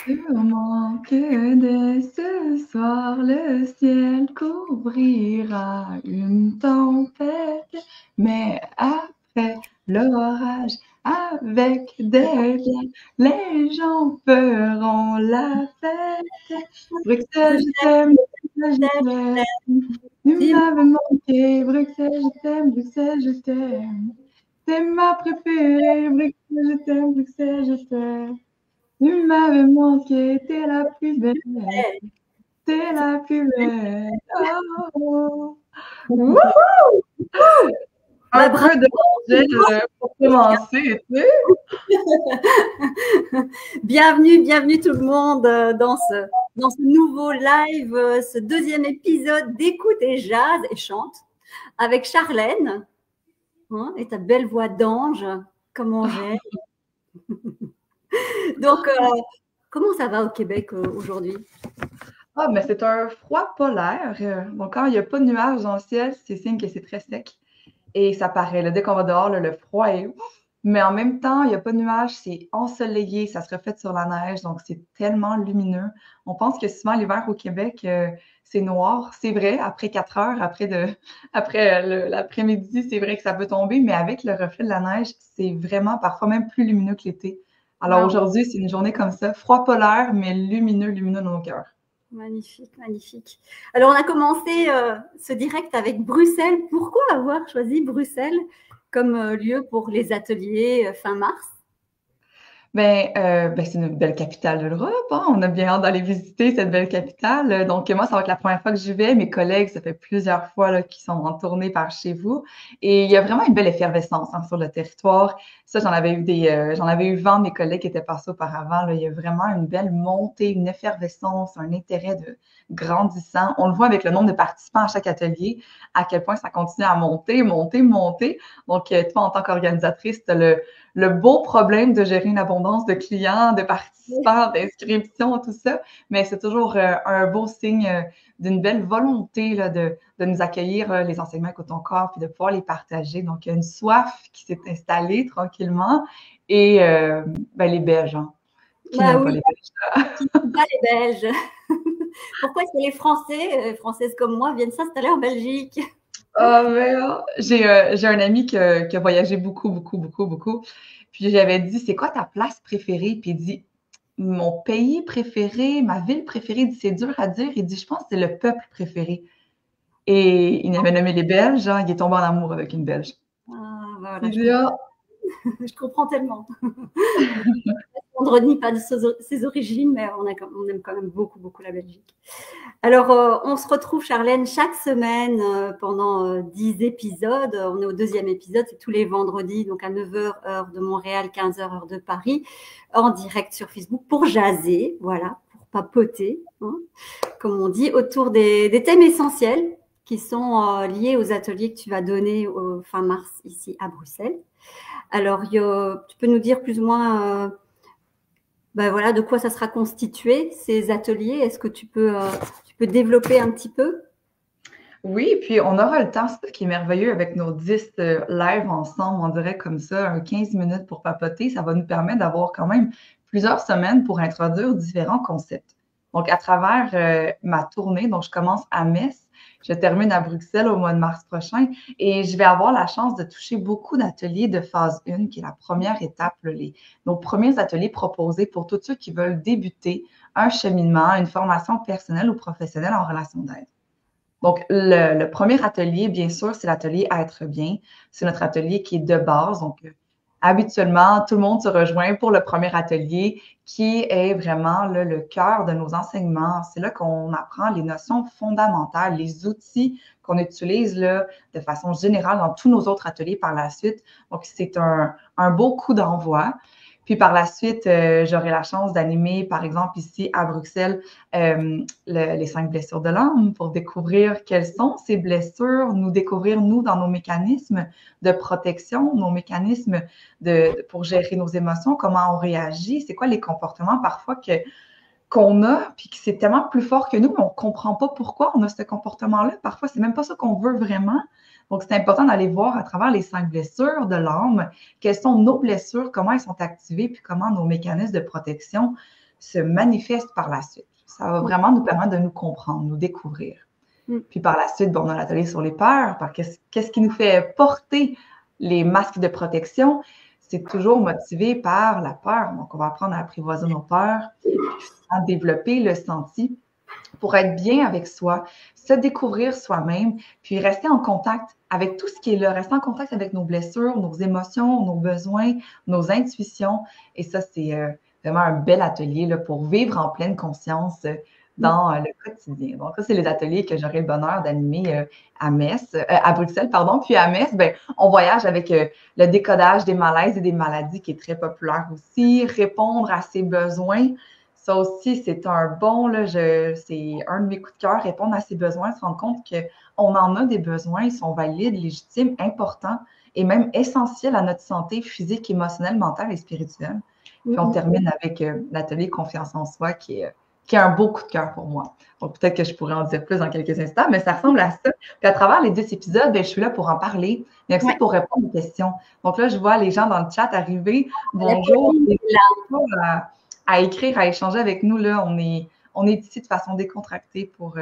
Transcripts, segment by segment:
Sûrement que dès ce soir, le ciel couvrira une tempête, mais après l'orage, avec des biens, les gens feront la fête. Bruxelles, je Bruxelles, t'aime, Bruxelles, je Bruxelles, t'aime. Tu m'avais manqué, Bruxelles, je t'aime, Bruxelles, je t'aime. C'est ma préférée, Bruxelles, je t'aime, Bruxelles, je t'aime. Tu m'avais manqué, t'es la plus belle, t'es la plus belle. Oh. Wouhou! Un bah, bravo. peu de gel pour commencer, tu sais. Bienvenue tout le monde dans ce nouveau live, ce deuxième épisode d'Écoute et Jazz et Chante avec Charlène, hein, et ta belle voix d'ange, comment j'ai. Donc, comment ça va au Québec aujourd'hui? Ah, mais c'est un froid polaire. Donc, quand il n'y a pas de nuages dans le ciel, c'est signe que c'est très sec. Et ça paraît, là, dès qu'on va dehors, là, le froid est ouf. Mais en même temps, il n'y a pas de nuages, c'est ensoleillé, ça se reflète sur la neige, donc c'est tellement lumineux. On pense que souvent l'hiver au Québec, c'est noir. C'est vrai, après 4 heures, après l'après-midi, c'est vrai que ça peut tomber, mais avec le reflet de la neige, c'est vraiment parfois même plus lumineux que l'été. Alors Waouh, aujourd'hui, c'est une journée comme ça, froid polaire, mais lumineux, lumineux dans nos cœurs. magnifique, magnifique. Alors, on a commencé ce direct avec Bruxelles. Pourquoi avoir choisi Bruxelles comme lieu pour les ateliers fin mars? C'est une belle capitale de l'Europe, hein. On a bien hâte d'aller visiter cette belle capitale. Donc, moi, ça va être la première fois que j'y vais. Mes collègues, ça fait plusieurs fois là, qu'ils sont en tournée par chez vous. Et il y a vraiment une belle effervescence hein, sur le territoire. Ça, j'en avais eu vent de mes collègues qui étaient passés auparavant. Là. Il y a vraiment une belle montée, une effervescence, un intérêt grandissant. On le voit avec le nombre de participants à chaque atelier, à quel point ça continue à monter, monter, monter. Donc, toi, en tant qu'organisatrice, tu as le beau problème de gérer une abondance de clients, de participants, d'inscriptions, tout ça, mais c'est toujours un beau signe d'une belle volonté là, de nous accueillir les enseignements Écoute ton corps, puis de pouvoir les partager. Donc, il y a une soif qui s'est installée tranquillement et les Belges, hein. Qui Bah n'aime pas oui, les Belges? qui ne sont pas les Belges. Pourquoi est-ce que les Français, Françaises comme moi, viennent s'installer en Belgique? J'ai un ami qui a voyagé beaucoup, beaucoup, beaucoup, beaucoup. Puis j'avais dit, c'est quoi ta place préférée? Puis il dit, mon pays préféré, ma ville préférée, il dit, c'est dur à dire. Il dit, je pense que c'est le peuple préféré. Et il avait nommé les Belges, hein, il est tombé en amour avec une Belge. Ah, voilà, Il dit, ah, je comprends tellement. On ne renie pas de ses origines, mais on aime quand même beaucoup, beaucoup la Belgique. Alors, on se retrouve, Charlène, chaque semaine pendant 10 épisodes. On est au deuxième épisode, c'est tous les vendredis, donc à 9h, heure de Montréal, 15h, heure de Paris, en direct sur Facebook pour jaser, voilà, pour papoter, hein, comme on dit, autour des thèmes essentiels qui sont liés aux ateliers que tu vas donner au fin mars ici à Bruxelles. Alors, tu peux nous dire plus ou moins voilà, de quoi ça sera constitué, ces ateliers? Est-ce que tu peux développer un petit peu? oui, puis on aura le temps, c'est ça qui est merveilleux avec nos 10 lives ensemble, on dirait comme ça, un 15 minutes pour papoter, ça va nous permettre d'avoir quand même plusieurs semaines pour introduire différents concepts. Donc, à travers ma tournée, donc je commence à Metz, je termine à Bruxelles au mois de mars prochain et je vais avoir la chance de toucher beaucoup d'ateliers de phase 1, qui est la première étape, là, nos premiers ateliers proposés pour tous ceux qui veulent débuter un cheminement, une formation personnelle ou professionnelle en relation d'aide. Donc, le premier atelier, bien sûr, c'est l'atelier Être bien. C'est notre atelier qui est de base. Donc, habituellement, tout le monde se rejoint pour le premier atelier qui est vraiment là, le cœur de nos enseignements. C'est là qu'on apprend les notions fondamentales, les outils qu'on utilise là, de façon générale dans tous nos autres ateliers par la suite. Donc, c'est un beau coup d'envoi. Puis par la suite, j'aurai la chance d'animer, par exemple, ici à Bruxelles, les 5 blessures de l'âme pour découvrir quelles sont ces blessures, nous découvrir, nous, dans nos mécanismes de protection, nos mécanismes pour gérer nos émotions, comment on réagit, c'est quoi les comportements parfois qu'on a, puis que c'est tellement plus fort que nous, mais on ne comprend pas pourquoi on a ce comportement-là. Parfois, c'est même pas ça qu'on veut vraiment. Donc, c'est important d'aller voir à travers les 5 blessures de l'âme, quelles sont nos blessures, comment elles sont activées, puis comment nos mécanismes de protection se manifeste par la suite. Ça va vraiment nous permettre de nous comprendre, nous découvrir. Puis par la suite, on a l'atelier sur les peurs, par qu'est-ce qui nous fait porter les masques de protection. C'est toujours motivé par la peur. Donc, on va apprendre à apprivoiser nos peurs, à développer le senti pour être bien avec soi, se découvrir soi-même, puis rester en contact avec tout ce qui est là, rester en contact avec nos blessures, nos émotions, nos besoins, nos intuitions. Et ça, c'est vraiment un bel atelier là, pour vivre en pleine conscience dans le quotidien. Donc, ça, c'est les ateliers que j'aurai le bonheur d'animer à Bruxelles, pardon. Puis à Metz, ben, on voyage avec le décodage des malaises et des maladies qui est très populaire aussi, répondre à ses besoins. Ça aussi, c'est un bon, là, c'est un de mes coups de cœur, répondre à ses besoins, se rendre compte qu'on en a des besoins, ils sont valides, légitimes, importants et même essentiels à notre santé physique, émotionnelle, mentale et spirituelle. Puis on termine avec l'atelier Confiance en soi qui est un beau coup de cœur pour moi. Donc, peut-être que je pourrais en dire plus dans quelques instants, mais ça ressemble à ça. Puis à travers les 10 épisodes, ben, je suis là pour en parler, mais aussi pour répondre aux questions. Donc là, je vois les gens dans le chat arriver. Bonjour. À écrire, à échanger avec nous. Là, on est ici de façon décontractée pour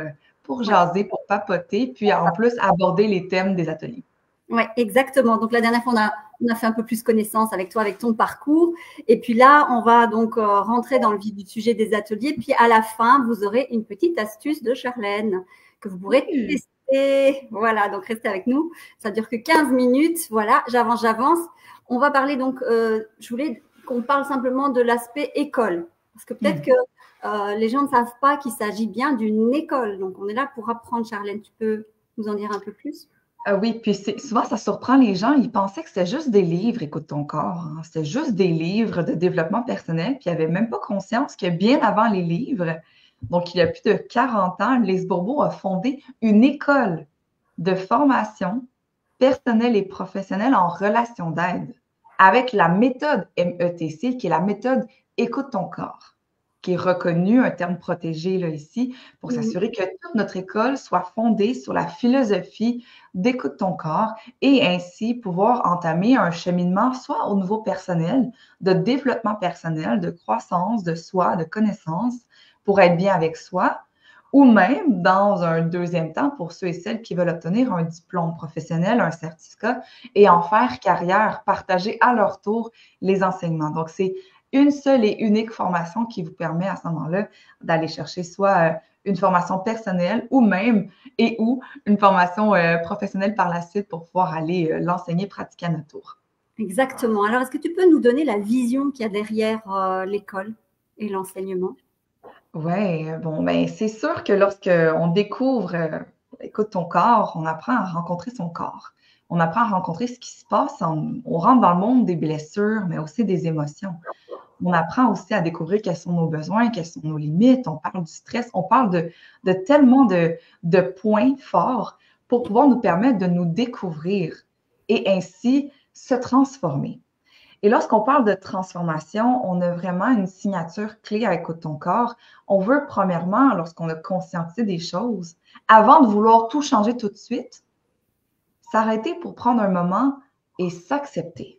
jaser, pour papoter, puis en plus aborder les thèmes des ateliers. Oui, exactement. Donc, la dernière fois, on a fait un peu plus connaissance avec toi, avec ton parcours. Et puis là, on va donc rentrer dans le vif du sujet des ateliers. Puis à la fin, vous aurez une petite astuce de Charlène que vous pourrez tester. Voilà, donc restez avec nous. Ça dure que 15 minutes. Voilà, j'avance. On va parler donc, je voulais qu'on parle simplement de l'aspect école. Parce que peut-être que les gens ne savent pas qu'il s'agit bien d'une école. Donc, on est là pour apprendre. Charlène, tu peux nous en dire un peu plus? Oui, puis souvent, ça surprend les gens. Ils pensaient que c'était juste des livres, Écoute ton corps. Hein. C'était juste des livres de développement personnel, puis ils n'avaient même pas conscience que bien avant les livres, donc il y a plus de 40 ans, Lise Bourbeau a fondé une école de formation personnelle et professionnelle en relation d'aide avec la méthode METC, qui est la méthode Écoute ton corps, qui est reconnue, un terme protégé là, ici, pour s'assurer que toute notre école soit fondée sur la philosophie d'écoute ton corps et ainsi pouvoir entamer un cheminement soit au niveau personnel, de développement personnel, de croissance de soi, de connaissance pour être bien avec soi, ou même dans un deuxième temps pour ceux et celles qui veulent obtenir un diplôme professionnel, un certificat et en faire carrière, partager à leur tour les enseignements. Donc, c'est une seule et unique formation qui vous permet à ce moment-là d'aller chercher soit une formation personnelle ou même ou une formation professionnelle par la suite pour pouvoir aller l'enseigner, pratiquer à notre tour. Exactement. Alors, est-ce que tu peux nous donner la vision qu'il y a derrière l'école et l'enseignement? Oui, bon, ben, c'est sûr que lorsqu'on découvre Écoute ton corps, on apprend à rencontrer son corps. On apprend à rencontrer ce qui se passe. On rentre dans le monde des blessures, mais aussi des émotions. On apprend aussi à découvrir quels sont nos besoins, quelles sont nos limites. On parle du stress, on parle de tellement de points forts pour pouvoir nous permettre de nous découvrir et ainsi se transformer. Et lorsqu'on parle de transformation, on a vraiment une signature clé à Écoute ton corps. On veut premièrement, lorsqu'on a conscientisé des choses, avant de vouloir tout changer tout de suite, s'arrêter pour prendre un moment et s'accepter.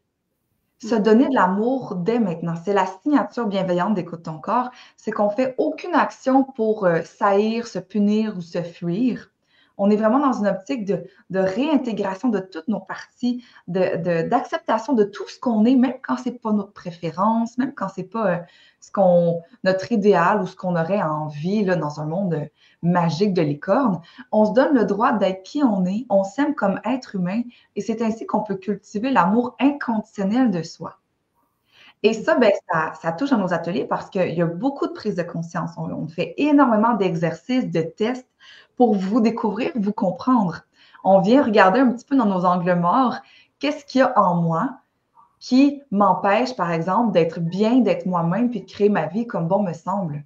Se donner de l'amour dès maintenant. C'est la signature bienveillante d'Écoute ton corps. C'est qu'on ne fait aucune action pour s'haïr, se punir ou se fuir. On est vraiment dans une optique de réintégration de toutes nos parties, d'acceptation de tout ce qu'on est, même quand ce n'est pas notre préférence, même quand ce n'est pas notre idéal ou ce qu'on aurait envie là, dans un monde magique de licorne. On se donne le droit d'être qui on est, on s'aime comme être humain et c'est ainsi qu'on peut cultiver l'amour inconditionnel de soi. Et ça, ben, ça touche à nos ateliers parce qu'il y a beaucoup de prise de conscience. On fait énormément d'exercices, de tests pour vous découvrir, vous comprendre. On vient regarder un petit peu dans nos angles morts, qu'est-ce qu'il y a en moi qui m'empêche, par exemple, d'être bien, d'être moi-même, puis de créer ma vie comme bon me semble.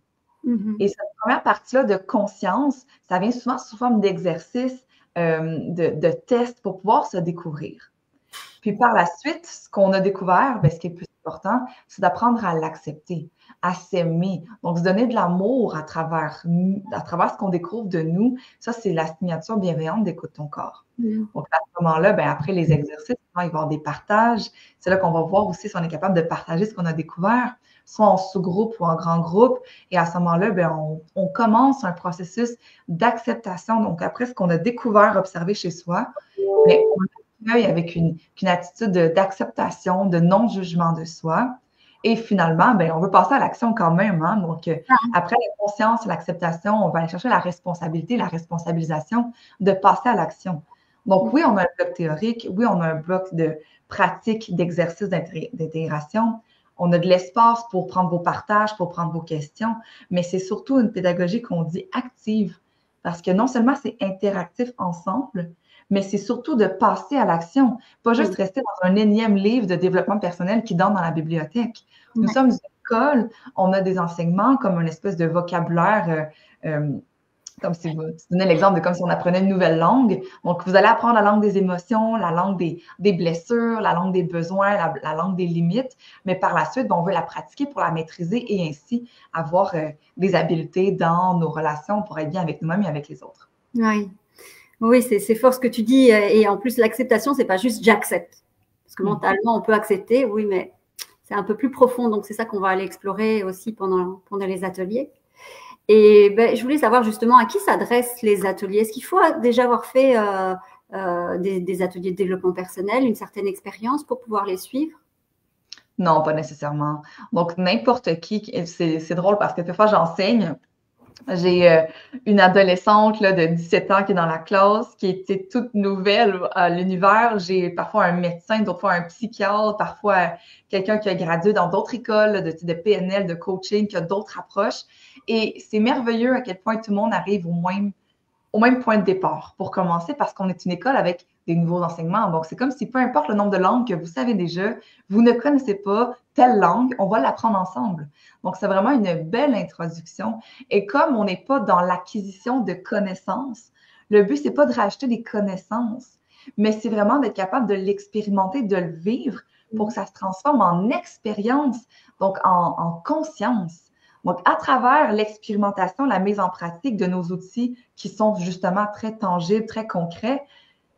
Et cette première partie-là de conscience, ça vient souvent sous forme d'exercices, de tests pour pouvoir se découvrir. Puis par la suite, ce qu'on a découvert, ben, ce qui est le plus important, c'est d'apprendre à l'accepter, à s'aimer. Donc, se donner de l'amour à travers ce qu'on découvre de nous. Ça, c'est la signature bienveillante d'Écoute ton corps. Donc, à ce moment-là, ben, après les exercices, il va y avoir des partages. C'est là qu'on va voir aussi si on est capable de partager ce qu'on a découvert, soit en sous-groupe ou en grand groupe. Et à ce moment-là, ben, on commence un processus d'acceptation. Donc, après ce qu'on a découvert, observé chez soi, mais on l'accueille avec une attitude d'acceptation, de non-jugement de soi. Et finalement, ben, on veut passer à l'action quand même. Hein? Donc, après la conscience, l'acceptation, on va aller chercher la responsabilité, la responsabilisation de passer à l'action. Donc, oui, on a un bloc théorique, oui, on a un bloc de pratique, d'exercice d'intégration. On a de l'espace pour prendre vos partages, pour prendre vos questions, mais c'est surtout une pédagogie qu'on dit active, parce que non seulement c'est interactif ensemble, mais c'est surtout de passer à l'action, pas juste rester dans un énième livre de développement personnel qui donne dans la bibliothèque. Nous sommes une école, on a des enseignements comme une espèce de vocabulaire, comme si vous donnez l'exemple de comme si on apprenait une nouvelle langue. Donc, vous allez apprendre la langue des émotions, la langue des blessures, la langue des besoins, la langue des limites, mais par la suite, on veut la pratiquer pour la maîtriser et ainsi avoir des habiletés dans nos relations pour être bien avec nous-mêmes et avec les autres. Oui. Oui, c'est fort ce que tu dis. Et en plus, l'acceptation, c'est pas juste j'accepte. Parce que mentalement, on peut accepter, oui, mais c'est un peu plus profond. Donc, c'est ça qu'on va aller explorer aussi pendant les ateliers. Et ben, je voulais savoir justement à qui s'adressent les ateliers. Est-ce qu'il faut déjà avoir fait des ateliers de développement personnel, une certaine expérience pour pouvoir les suivre? Non, pas nécessairement. Donc, n'importe qui, c'est drôle parce que des fois, j'enseigne. J'ai une adolescente là, de 17 ans qui est dans la classe, qui était toute nouvelle à l'univers. J'ai parfois un médecin, d'autres fois un psychiatre, parfois quelqu'un qui a gradué dans d'autres écoles là, de PNL, de coaching, qui a d'autres approches. Et c'est merveilleux à quel point tout le monde arrive au même point de départ pour commencer parce qu'on est une école avec des nouveaux enseignements. Donc, c'est comme si peu importe le nombre de langues que vous savez déjà, vous ne connaissez pas telle langue, on va l'apprendre ensemble. Donc, c'est vraiment une belle introduction. Et comme on n'est pas dans l'acquisition de connaissances, le but, c'est pas de rajouter des connaissances, mais c'est vraiment d'être capable de l'expérimenter, de le vivre pour que ça se transforme en expérience, donc en conscience. Donc, à travers l'expérimentation, la mise en pratique de nos outils qui sont justement très tangibles, très concrets,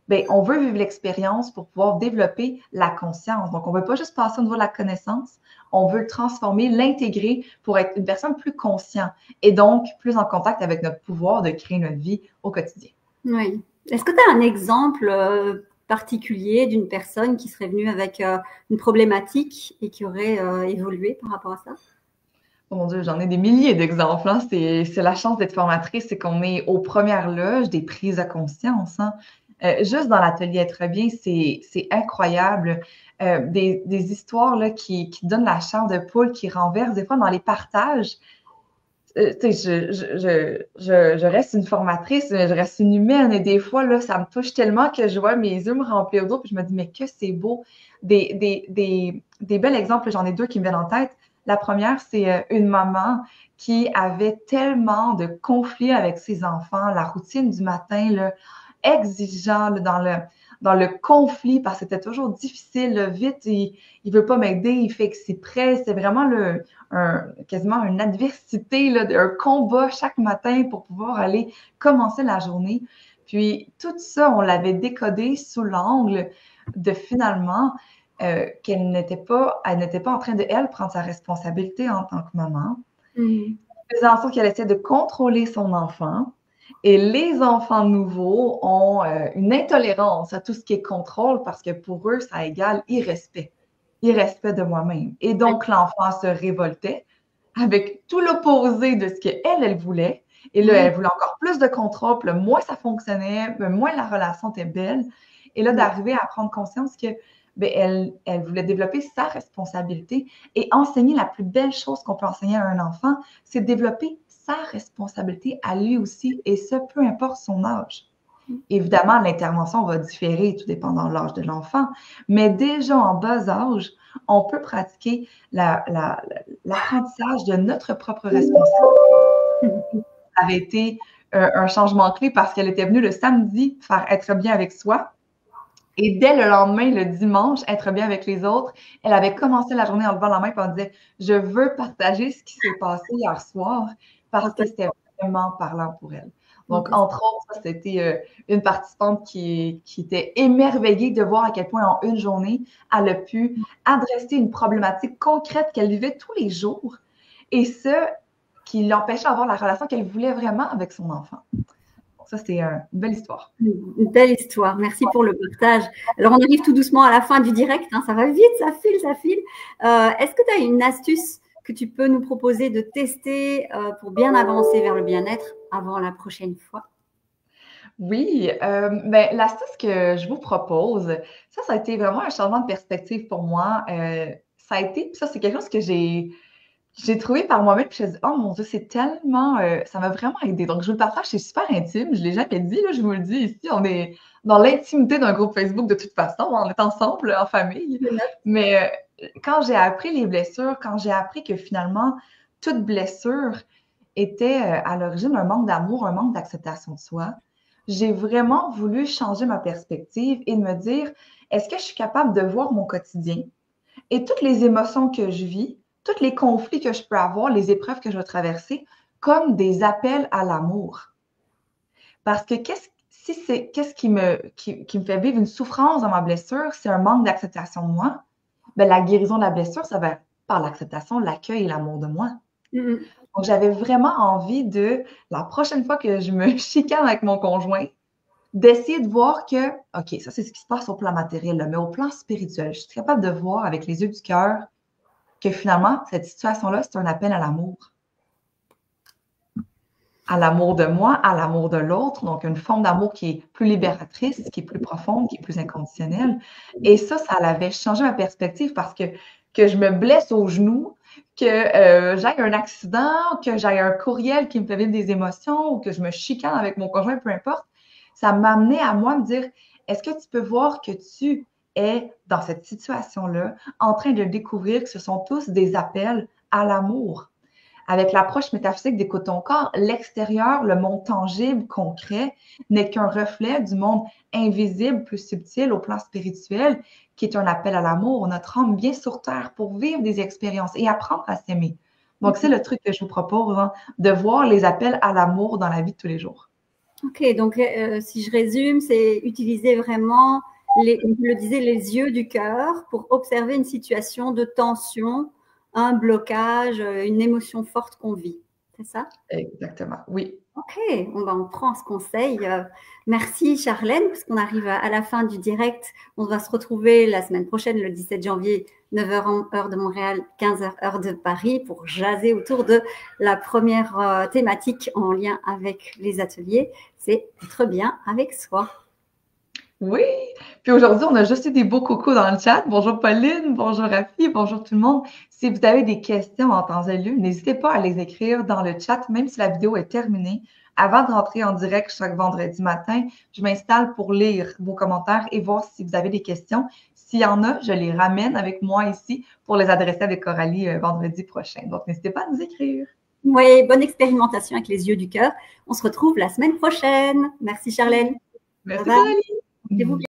bien, on veut vivre l'expérience pour pouvoir développer la conscience. Donc, on ne veut pas juste passer au niveau de la connaissance, on veut le transformer, l'intégrer pour être une personne plus consciente et donc plus en contact avec notre pouvoir de créer notre vie au quotidien. Oui. Est-ce que tu as un exemple particulier d'une personne qui serait venue avec une problématique et qui aurait évolué par rapport à ça? Oh mon Dieu, j'en ai des milliers d'exemples. Hein. C'est la chance d'être formatrice, c'est qu'on est aux premières loges des prises de conscience. Hein. Juste dans l'atelier Être bien, c'est incroyable. Des histoires là, qui donnent la chair de poule, qui renversent des fois dans les partages. Je reste une formatrice, je reste une humaine et des fois, là, ça me touche tellement que je vois mes yeux me remplir d'eau puis je me dis, mais que c'est beau. Des bels exemples, j'en ai deux qui me viennent en tête. La première, c'est une maman qui avait tellement de conflits avec ses enfants, la routine du matin, là, exigeant là, dans le conflit parce que c'était toujours difficile, là, vite, il veut pas m'aider, il fait que c'est prêt. C'est vraiment quasiment une adversité, là, un combat chaque matin pour pouvoir aller commencer la journée. Puis tout ça, on l'avait décodé sous l'angle de finalement qu'elle n'était pas en train de, elle, prendre sa responsabilité en tant que maman. Faisant en sorte qu'elle essaie de contrôler son enfant. Et les enfants nouveaux ont une intolérance à tout ce qui est contrôle parce que pour eux, ça égale irrespect de moi-même. Et donc, l'enfant se révoltait avec tout l'opposé de ce qu'elle voulait. Et là, elle voulait encore plus de contrôle, puis moins ça fonctionnait, moins la relation était belle. Et là, d'arriver à prendre conscience que elle voulait développer sa responsabilité et enseigner la plus belle chose qu'on peut enseigner à un enfant, c'est développer sa responsabilité à lui aussi, et ce, peu importe son âge. Évidemment, l'intervention va différer, tout dépendant de l'âge de l'enfant, mais déjà en bas âge, on peut pratiquer l'apprentissage de notre propre responsabilité. Ça avait été un changement clé parce qu'elle était venue le samedi faire être bien avec soi. Et dès le lendemain, le dimanche, être bien avec les autres, elle avait commencé la journée en levant la main et en disant « Je veux partager ce qui s'est passé hier soir » parce que c'était vraiment parlant pour elle. Donc, entre autres, ça, c'était une participante qui était émerveillée de voir à quel point en une journée, elle a pu adresser une problématique concrète qu'elle vivait tous les jours et ce, qui l'empêchait d'avoir la relation qu'elle voulait vraiment avec son enfant. Donc, ça, c'était une belle histoire. Une belle histoire. Merci pour le partage. Alors, on arrive tout doucement à la fin du direct. Hein, ça va vite, ça file, ça file. Est-ce que tu as une astuce que tu peux nous proposer de tester pour bien avancer vers le bien-être avant la prochaine fois? Oui, ben, l'astuce que je vous propose, ça a été vraiment un changement de perspective pour moi. Ça a été, puis ça, c'est quelque chose que j'ai trouvé par moi-même, puis je me suis dit, oh mon Dieu, c'est tellement, ça m'a vraiment aidé. Donc, je vous le partage, c'est super intime, je ne l'ai jamais dit, là, je vous le dis ici, on est dans l'intimité d'un groupe Facebook de toute façon, on est ensemble en famille. Mais quand j'ai appris les blessures, quand j'ai appris que finalement, toute blessure était à l'origine un manque d'amour, un manque d'acceptation de soi, j'ai vraiment voulu changer ma perspective et de me dire, est-ce que je suis capable de voir mon quotidien et toutes les émotions que je vis, tous les conflits que je peux avoir, les épreuves que je vais traverser, comme des appels à l'amour. Parce que qu'est-ce qui me fait vivre une souffrance dans ma blessure, c'est un manque d'acceptation de moi. Ben, la guérison de la blessure, ça va par l'acceptation, l'accueil et l'amour de moi. Donc, j'avais vraiment envie de, la prochaine fois que je me chicane avec mon conjoint, d'essayer de voir que, OK, ça, c'est ce qui se passe au plan matériel, là, mais au plan spirituel, je suis capable de voir avec les yeux du cœur que finalement, cette situation-là, c'est un appel à l'amour. À l'amour de moi, à l'amour de l'autre, donc une forme d'amour qui est plus libératrice, qui est plus profonde, qui est plus inconditionnelle. Et ça avait changé ma perspective parce que je me blesse au genou, que j'aille un accident, que j'aille un courriel qui me fait vivre des émotions ou que je me chicane avec mon conjoint, peu importe, ça m'a amené à moi me dire, est-ce que tu peux voir que tu es dans cette situation-là en train de découvrir que ce sont tous des appels à l'amour? Avec l'approche métaphysique d'Écoute ton corps, l'extérieur, le monde tangible, concret, n'est qu'un reflet du monde invisible, plus subtil au plan spirituel, qui est un appel à l'amour. Notre âme vient sur Terre pour vivre des expériences et apprendre à s'aimer. Donc, c'est le truc que je vous propose, hein, de voir les appels à l'amour dans la vie de tous les jours. Ok, donc si je résume, c'est utiliser vraiment, comme je le disais, les yeux du cœur pour observer une situation de tension, un blocage, une émotion forte qu'on vit. C'est ça? Exactement, oui. Ok, on prend ce conseil. Merci Charlène, parce qu'on arrive à la fin du direct. On va se retrouver la semaine prochaine, le 17 janvier, 9h heure de Montréal, 15h heure de Paris, pour jaser autour de la première thématique en lien avec les ateliers. C'est être bien avec soi. Oui, puis aujourd'hui, on a juste eu des beaux coucous dans le chat. Bonjour Pauline, bonjour Rafi, bonjour tout le monde. Si vous avez des questions en temps et lieu, n'hésitez pas à les écrire dans le chat, même si la vidéo est terminée. Avant de rentrer en direct chaque vendredi matin, je m'installe pour lire vos commentaires et voir si vous avez des questions. S'il y en a, je les ramène avec moi ici pour les adresser avec Coralie vendredi prochain. Donc, n'hésitez pas à nous écrire. Oui, bonne expérimentation avec les yeux du cœur. On se retrouve la semaine prochaine. Merci Charlène. Merci Coralie. Portez-vous bien.